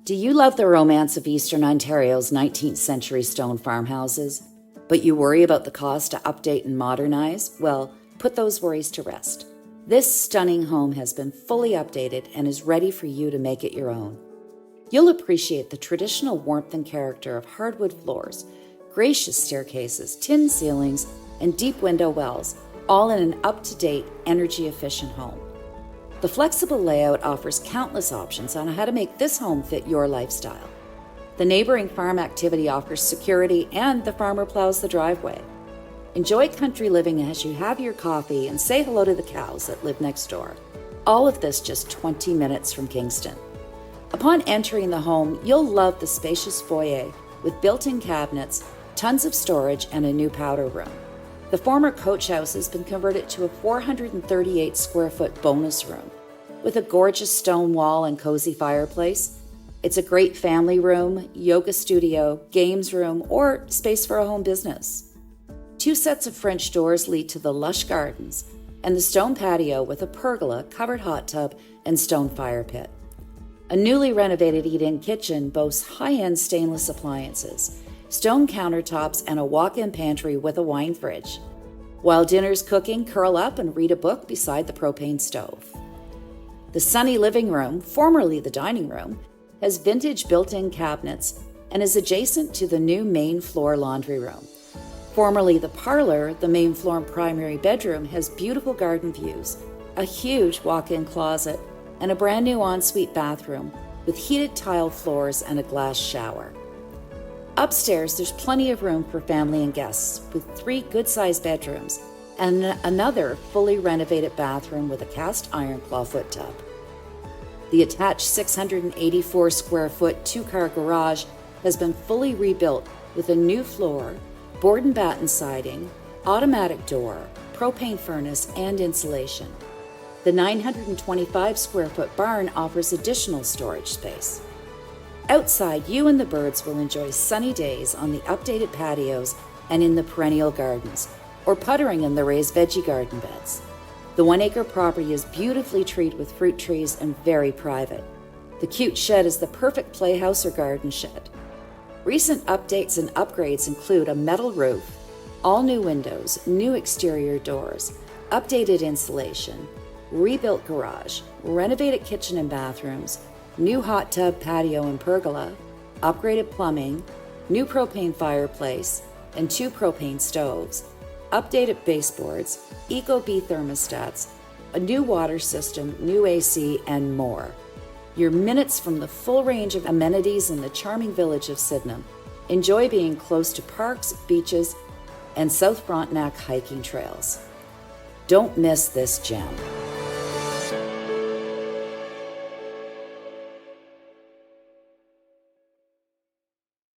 Do you love the romance of Eastern Ontario's 19th century stone farmhouses, but you worry about the cost to update and modernize? Well, put those worries to rest. This stunning home has been fully updated and is ready for you to make it your own. You'll appreciate the traditional warmth and character of hardwood floors, gracious staircases, tin ceilings, and deep window wells, all in an up-to-date, energy-efficient home. The flexible layout offers countless options on how to make this home fit your lifestyle. The neighbouring farm activity offers security, and the farmer plows the driveway. Enjoy country living as you have your coffee and say hello to the cows that live next door. All of this just 20 minutes from Kingston. Upon entering the home, you'll love the spacious foyer with built-in cabinets, tons of storage, and a new powder room. The former coach house has been converted to a 438 square foot bonus room with a gorgeous stone wall and cozy fireplace. It's a great family room, yoga studio, games room, or space for a home business. 2 sets of French doors lead to the lush gardens and the stone patio with a pergola, covered hot tub, and stone fire pit. A newly renovated eat-in kitchen boasts high-end stainless appliances, stone countertops, and a walk-in pantry with a wine fridge. While dinner's cooking, curl up and read a book beside the propane stove. The sunny living room, formerly the dining room, has vintage built-in cabinets and is adjacent to the new main floor laundry room. Formerly the parlor, the main floor and primary bedroom has beautiful garden views, a huge walk-in closet, and a brand new ensuite bathroom with heated tile floors and a glass shower. Upstairs, there's plenty of room for family and guests, with 3 good-sized bedrooms and another fully renovated bathroom with a cast iron clawfoot tub. The attached 684 square foot 2-car garage has been fully rebuilt with a new floor, board and batten siding, automatic door, propane furnace, and insulation. The 925 square foot barn offers additional storage space. Outside, you and the birds will enjoy sunny days on the updated patios and in the perennial gardens, or puttering in the raised veggie garden beds. The 1-acre property is beautifully treed with fruit trees and very private. The cute shed is the perfect playhouse or garden shed. Recent updates and upgrades include a metal roof, all new windows, new exterior doors, updated insulation, rebuilt garage, renovated kitchen and bathrooms, new hot tub, patio, and pergola, upgraded plumbing, new propane fireplace, and 2 propane stoves, updated baseboards, Eco-Bee thermostats, a new water system, new AC, and more. You're minutes from the full range of amenities in the charming village of Sydenham. Enjoy being close to parks, beaches, and South Frontenac hiking trails. Don't miss this gem.